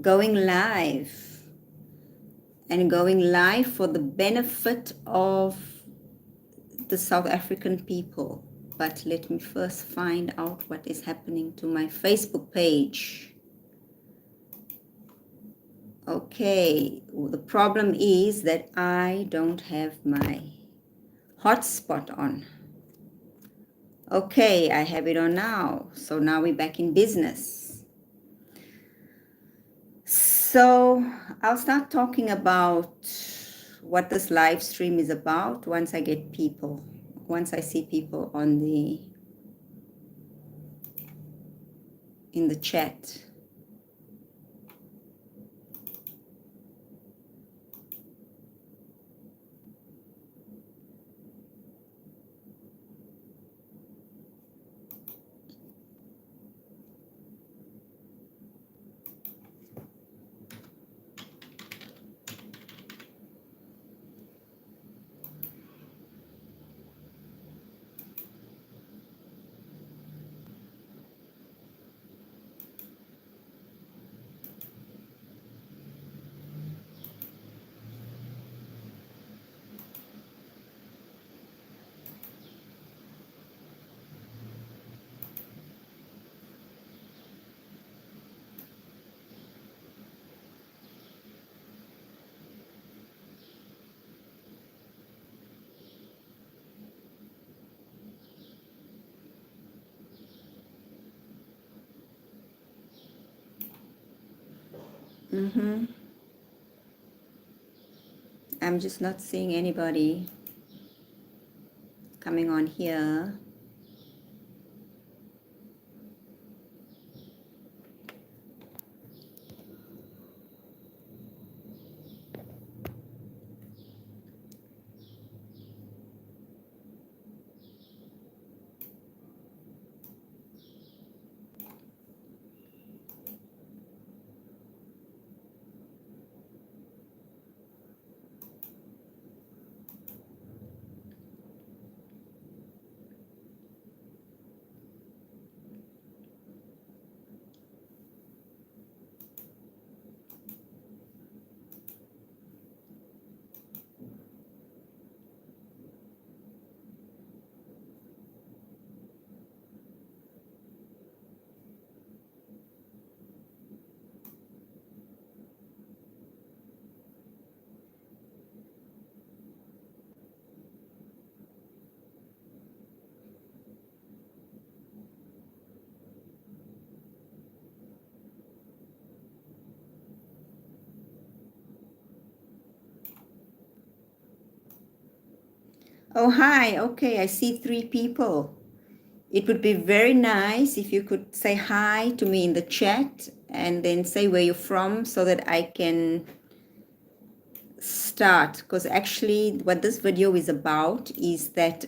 going live, and going live for the benefit of the South African people. But let me first find out what is happening to my Facebook page. Okay, well, the problem is that I don't have my hotspot on. Okay, I have it on now. So now we're back in business. So I'll start talking about what this live stream is about once I get people, once I see people on in the chat. I'm just not seeing anybody coming on here. Oh, hi. Okay, I see 3 people. It would be very nice if you could say hi to me in the chat and then say where you're from so that I can start. Because actually what this video is about is that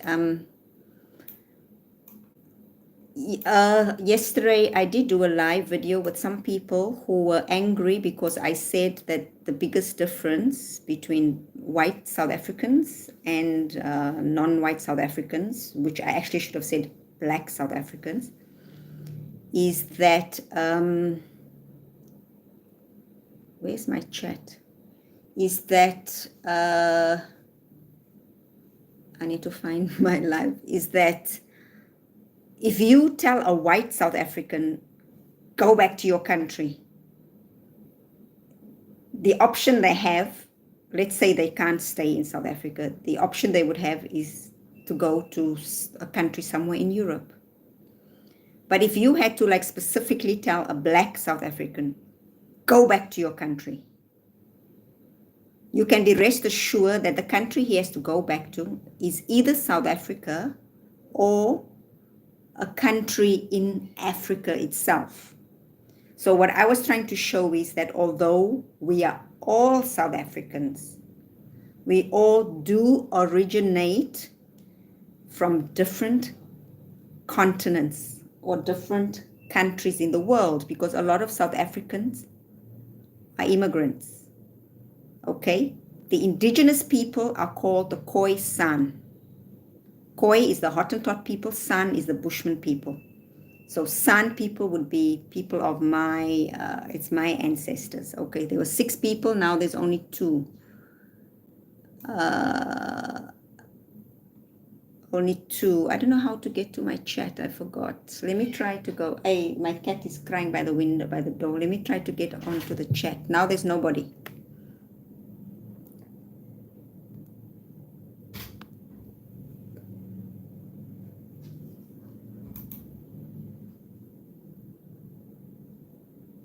yesterday I did do a live video with some people who were angry because I said that the biggest difference between white South Africans and non-white South Africans, which I actually should have said black South Africans, is that where's my chat? Is that I need to find my live. Is that if you tell a white South African, go back to your country, the option they have, let's say they can't stay in South Africa, the option they would have is to go to a country somewhere in Europe. But if you had to like specifically tell a black South African, go back to your country, you can be rest assured that the country he has to go back to is either South Africa or a country in Africa itself. So what I was trying to show is that although we are all South Africans, we all do originate from different continents or different countries in the world, because a lot of South Africans are immigrants. Okay? The indigenous people are called the Khoi San. Khoi is the Hottentot people, San is the Bushman people. So San people would be people of my, it's my ancestors. Okay, there were 6 people, now there's only 2. Only 2. I don't know how to get to my chat. I forgot. So let me try to go. Hey, my cat is crying by the window, by the door. Let me try to get onto the chat. Now there's nobody.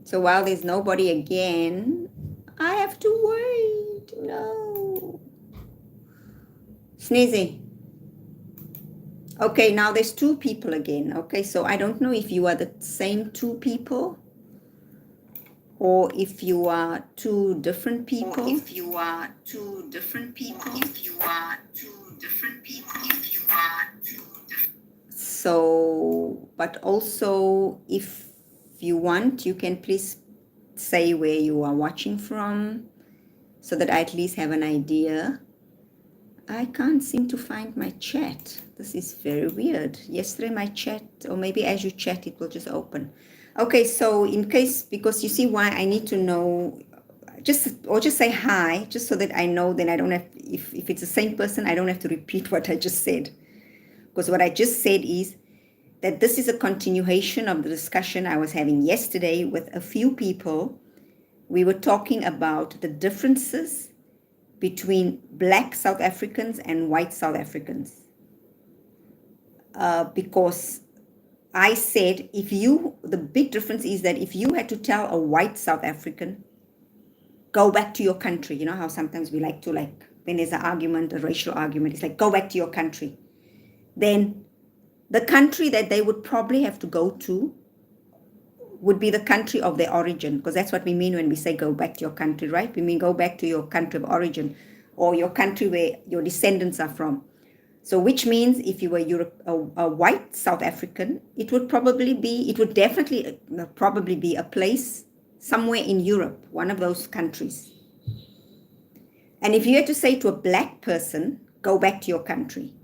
So while there's nobody again, I have to wait. No. Sneezy. Okay, now there's 2 people again. Okay, so I don't know if you are the same 2 people or if you are 2 different people. If you are 2 different people. If you are 2 different people. If you are 2 different. So, but also if you want, you can please say where you are watching from so that I at least have an idea. I can't seem to find my chat. This is very weird. Yesterday my chat, or maybe as you chat, it will just open. Okay, so in case, because you see why I need to know, just say hi, just so that I know, then I don't have, if it's the same person, I don't have to repeat what I just said. Because what I just said is that this is a continuation of the discussion I was having yesterday with a few people. We were talking about the differences between black South Africans and white South Africans. Because I said, the big difference is that if you had to tell a white South African, go back to your country, you know how sometimes we like to, when there's an argument, a racial argument, it's like, go back to your country. Then the country that they would probably have to go to would be the country of their origin, because that's what we mean when we say go back to your country, right? We mean go back to your country of origin or your country where your descendants are from. So which means if you were a white South African, it would definitely probably be a place somewhere in Europe, one of those countries. And if you had to say to a black person, go back to your country,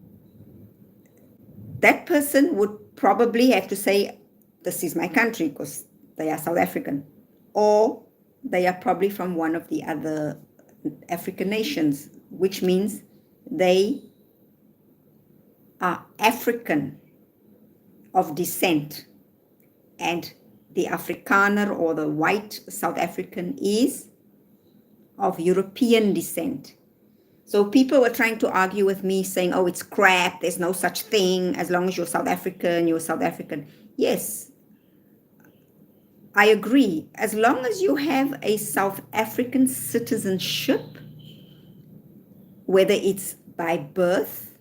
that person would probably have to say, this is my country, because they are South African, or they are probably from one of the other African nations, which means they are African of descent, and the Afrikaner or the white South African is of European descent. So people were trying to argue with me saying, oh, it's crap, there's no such thing, as long as you're South African, you're South African. Yes, I agree. As long as you have a South African citizenship, whether it's by birth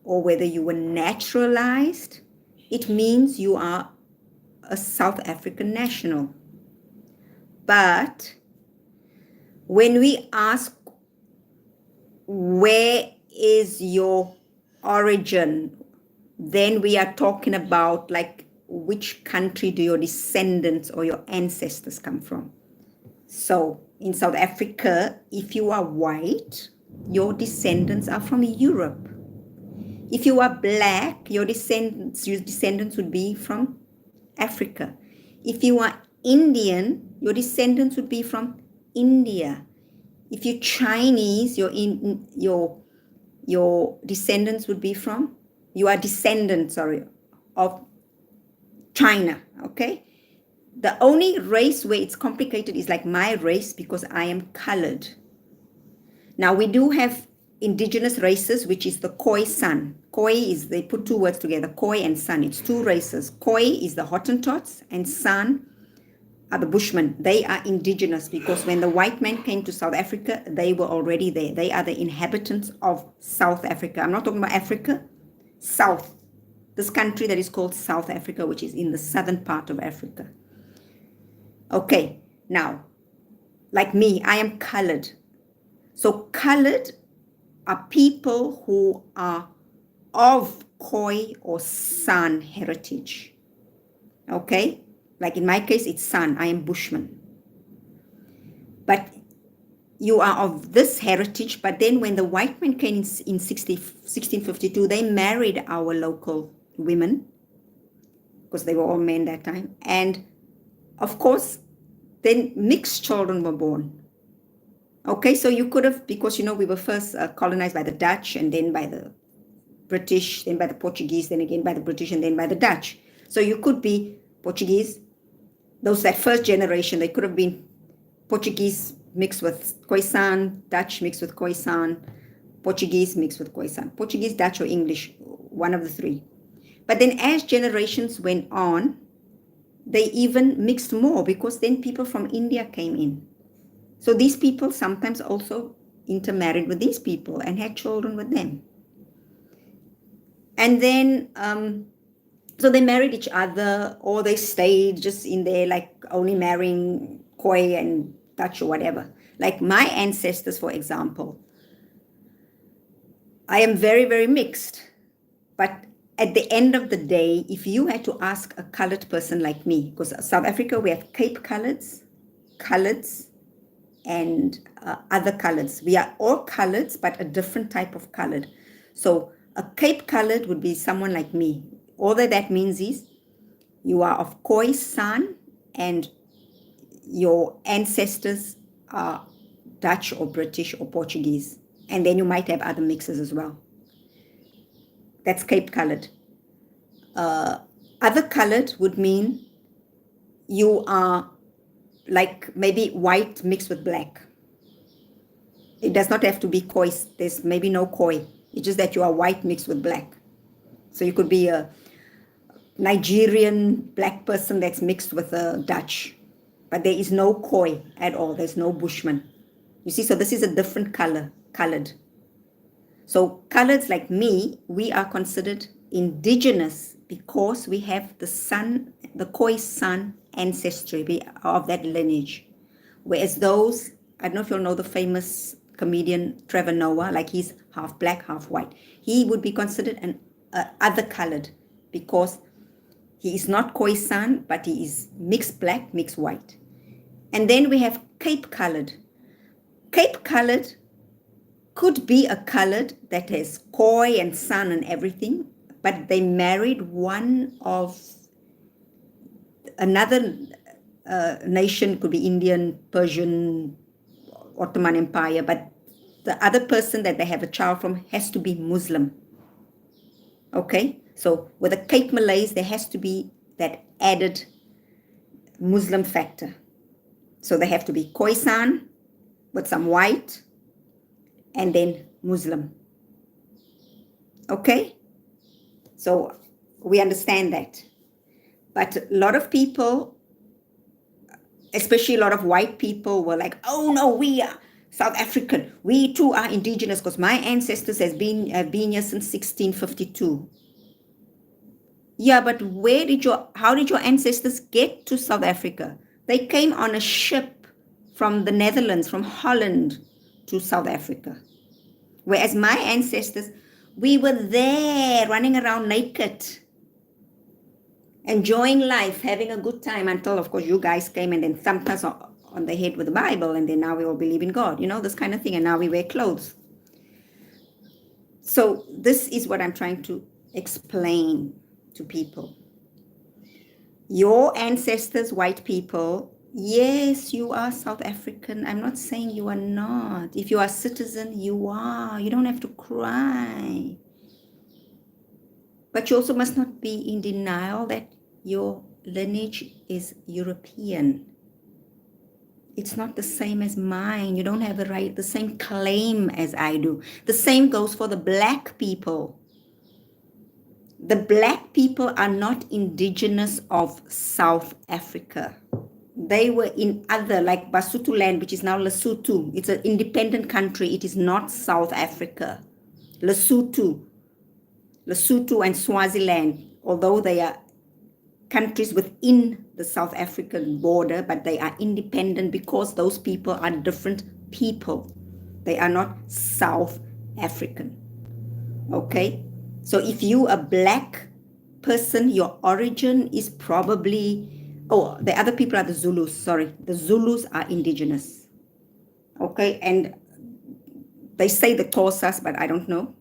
or whether you were naturalized, it means you are a South African national. But when we ask, where is your origin, then we are talking about which country do your descendants or your ancestors come from. So in South Africa, if you are white, your descendants are from Europe. If you are black, your descendants would be from Africa. If you are Indian, your descendants would be from India. If you're Chinese, your descendants would be from, you are descendants, of China, okay? The only race where it's complicated is like my race, because I am colored. Now, we do have indigenous races, which is the Khoi San. Khoi is, they put 2 words together, Khoi and San. It's 2 races. Khoi is the Hottentots and San are the Bushmen. They are indigenous because when the white man came to South Africa, they were already there. They are the inhabitants of South Africa. I'm not talking about Africa, South. This country that is called South Africa, which is in the southern part of Africa. Okay, now, like me, I am colored. So colored are people who are of Khoi or San heritage. Okay? Like in my case, it's San. I am Bushman. But you are of this heritage. But then when the white man came in 1652, they married our local women. because they were all men that time. And of course, then mixed children were born. Okay, so you could have, because we were first colonized by the Dutch, and then by the British, then by the Portuguese, then again by the British, and then by the Dutch. So you could be Portuguese. That first generation, they could have been Portuguese mixed with Khoisan, Dutch mixed with Khoisan, Portuguese mixed with Khoisan. Portuguese, Dutch, or English, one of the three. But then as generations went on, they even mixed more, because then people from India came in. So these people sometimes also intermarried with these people and had children with them. And then, so they married each other, or they stayed just in there, like only marrying Khoi and Dutch or whatever. Like my ancestors, for example, I am very, very mixed. But at the end of the day, if you had to ask a colored person like me, because South Africa, we have Cape coloreds, and other coloreds. We are all coloreds, but a different type of colored. So a Cape colored would be someone like me. All that means is you are of Khoisan and your ancestors are Dutch or British or Portuguese. And then you might have other mixes as well. That's Cape colored. Other colored would mean you are like maybe white mixed with black. It does not have to be Khoi. There's maybe no Khoi. It's just that you are white mixed with black. So you could be a Nigerian black person that's mixed with a Dutch. But there is no Khoi at all. There's no Bushman. You see, so this is a different colored. So coloreds like me, we are considered indigenous because we have the Khoisan ancestry. We are of that lineage. Whereas those, I don't know if you'll know the famous comedian Trevor Noah, like he's half black, half white. He would be considered an other colored because he is not Khoisan, but he is mixed black, mixed white. And then we have Cape colored. Cape colored could be a colored that has Khoi and San and everything, but they married one of another nation, could be Indian, Persian, Ottoman Empire, but the other person that they have a child from has to be Muslim. Okay, so with the Cape Malays, there has to be that added Muslim factor. So they have to be Khoisan with some white and then Muslim. Okay, so we understand that. But a lot of people, especially a lot of white people, were like, oh no, we are South African. We too are indigenous because my ancestors have been here since 1652. Yeah, but how did your ancestors get to South Africa? They came on a ship from the Netherlands, from Holland to South Africa. Whereas my ancestors, we were there running around naked, enjoying life, having a good time until, of course, you guys came and then thumped us on the head with the Bible, and then now we all believe in God, this kind of thing, and now we wear clothes. So this is what I'm trying to explain to people. Your ancestors, white people, yes, you are South African. I'm not saying you are not. If you are a citizen, you are. You don't have to cry. But you also must not be in denial that your lineage is European. It's not the same as mine. You don't have the same claim as I do. The same goes for the black people. The black people are not indigenous of South Africa. They were in other, like Basotho land, which is now Lesotho. It's an independent country. It is not South Africa. Lesotho and Swaziland, although they are countries within the South African border, but they are independent because those people are different people. They are not South African. Okay? So if you are a black person, your origin is probably, the other people are the Zulus, sorry. The Zulus are indigenous. Okay? And they say the Xhosas, but I don't know.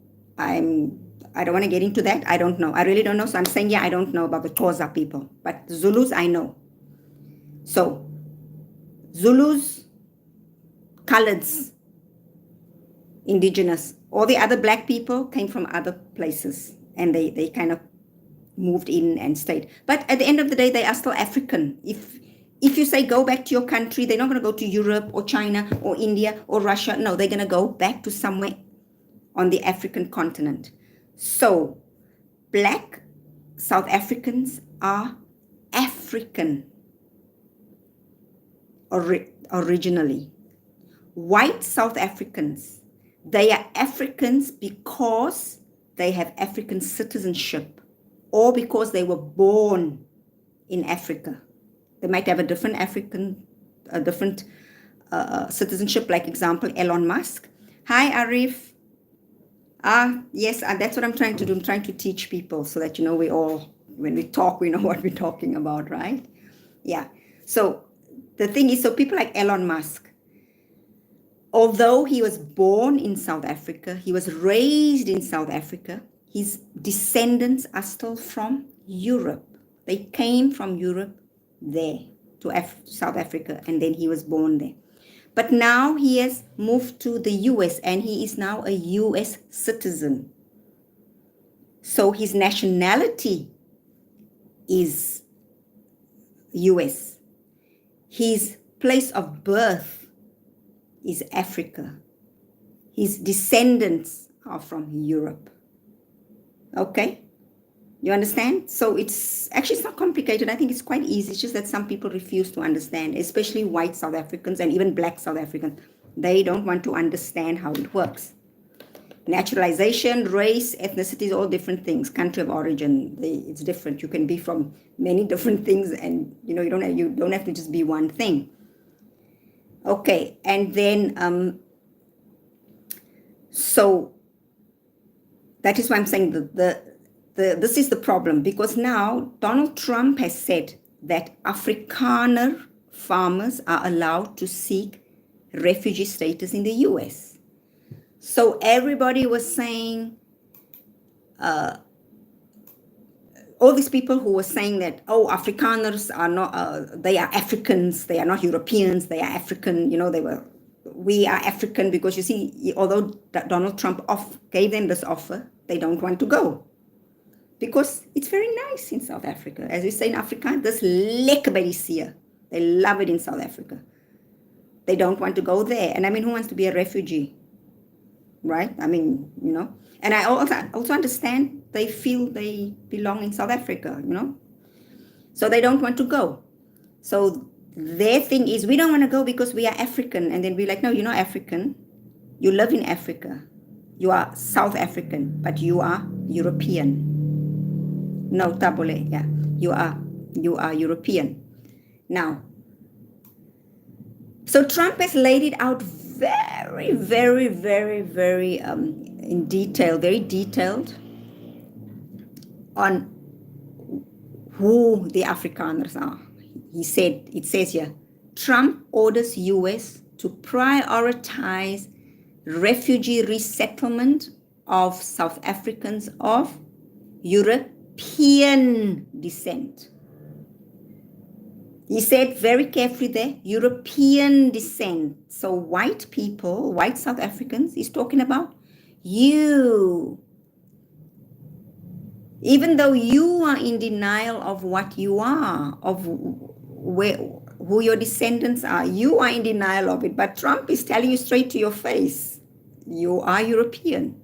I don't want to get into that. I don't know. I really don't know. So I'm saying, yeah, I don't know about the Xhosa people. But Zulus, I know. So Zulus, coloreds, indigenous, all the other black people came from other places. And they kind of moved in and stayed. But at the end of the day, they are still African. If you say go back to your country, they're not going to go to Europe or China or India or Russia. No, they're going to go back to somewhere on the African continent. So black South Africans are African originally. White South Africans, they are Africans because they have African citizenship or because they were born in Africa. They might have a different citizenship, like example, Elon Musk. Hi, Arif. Yes, that's what I'm trying to do. I'm trying to teach people so that, we all, when we talk, we know what we're talking about, right? Yeah. So the thing is, so people like Elon Musk, although he was born in South Africa, he was raised in South Africa, his descendants are still from Europe. They came from Europe there to South Africa, and then he was born there. But now he has moved to the US, and he is now a US citizen. So his nationality is US. His place of birth is Africa. His descendants are from Europe. Okay? You understand? So it's not complicated. I think it's quite easy. It's just that some people refuse to understand, especially white South Africans and even black South Africans. They don't want to understand how it works. Naturalization, race, ethnicity, all different things. Country of origin, it's different. You can be from many different things, and you don't have to just be one thing. Okay, and then so that is why I'm saying this is the problem, because now Donald Trump has said that Afrikaner farmers are allowed to seek refugee status in the US. So everybody was saying, all these people who were saying that, Afrikaners are not, they are Africans, they are not Europeans, they are African, we are African, because you see, although Donald Trump gave them this offer, they don't want to go. Because it's very nice in South Africa. As we say in Afrikaans, dis lekker by die see. They love it in South Africa. They don't want to go there. And I mean, who wants to be a refugee? Right? I mean, And I also understand they feel they belong in South Africa, So they don't want to go. So their thing is, we don't want to go because we are African. And then we're like, no, you're not African. You live in Africa. You are South African, but you are European. No, tabule, yeah. You are European. Now, so Trump has laid it out very, very, very, very in detail, very detailed on who the Afrikaners are. It says here, Trump orders US to prioritize refugee resettlement of South Africans of European descent. He said very carefully there, European descent. So white people, white South Africans, he's talking about you. Even though you are in denial of what you are, of who your descendants are, you are in denial of it. But Trump is telling you straight to your face, you are European.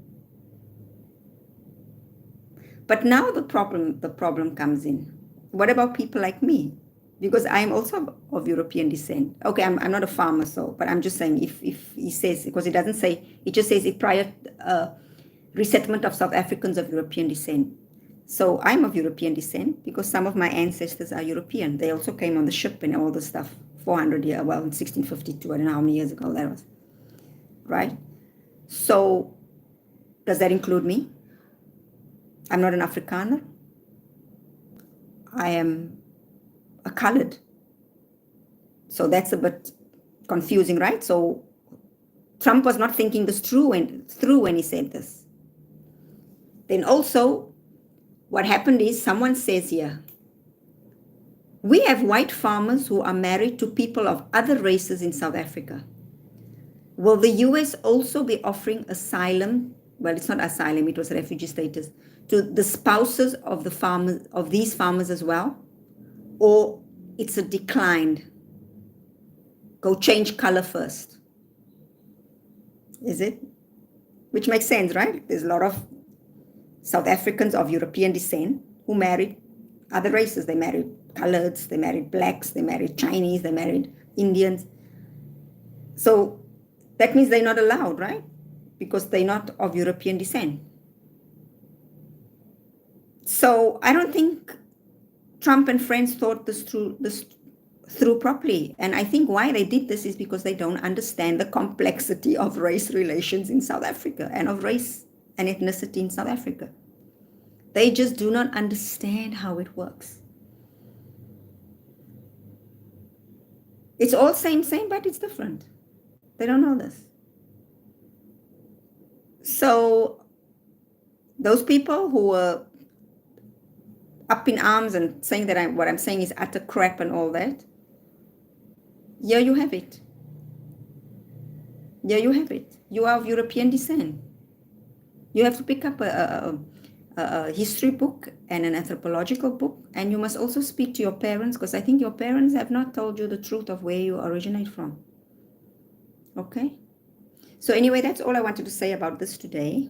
But now the problem comes in. What about people like me? Because I'm also of European descent. Okay, I'm not a farmer, but I'm just saying if he says, because it doesn't say, it just says it prior resettlement of South Africans of European descent. So I'm of European descent because some of my ancestors are European. They also came on the ship and all the stuff 400 years, well, in 1652, I don't know how many years ago that was, right? So does that include me? I'm not an Afrikaner. I am a colored. So that's a bit confusing, right? So Trump was not thinking this through when he said this. Then also, what happened is someone says here, we have white farmers who are married to people of other races in South Africa. Will the US also be offering asylum? Well, it's not asylum, it was refugee status, to the spouses of the farmers, of these farmers as well? Or it's a declined? Go change color first. Is it? Which makes sense, right? There's a lot of South Africans of European descent who married other races. They married coloreds, they married blacks, they married Chinese, they married Indians. So that means they're not allowed, right? Because they're not of European descent. So I don't think Trump and friends thought this through properly. And I think why they did this is because they don't understand the complexity of race relations in South Africa and of race and ethnicity in South Africa. They just do not understand how it works. It's all same, but it's different. They don't know this. So those people who were up in arms and saying that what I'm saying is utter crap and all that, here you have it. Here you have it. You are of European descent. You have to pick up a history book and an anthropological book, and you must also speak to your parents, because I think your parents have not told you the truth of where you originate from. Okay? So anyway, that's all I wanted to say about this today.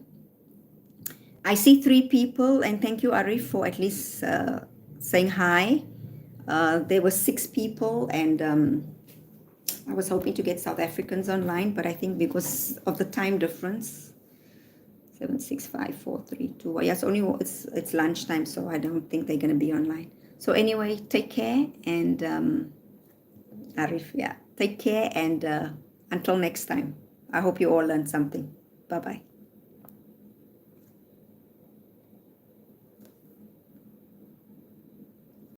I see 3 people, and thank you, Arif, for at least saying hi. There were 6 people, and I was hoping to get South Africans online, but I think because of the time difference, 7, 6, 5, 4, 3, 2. Well, yes, it's lunchtime, so I don't think they're going to be online. So anyway, take care, and Arif, take care, and until next time. I hope you all learned something. Bye-bye.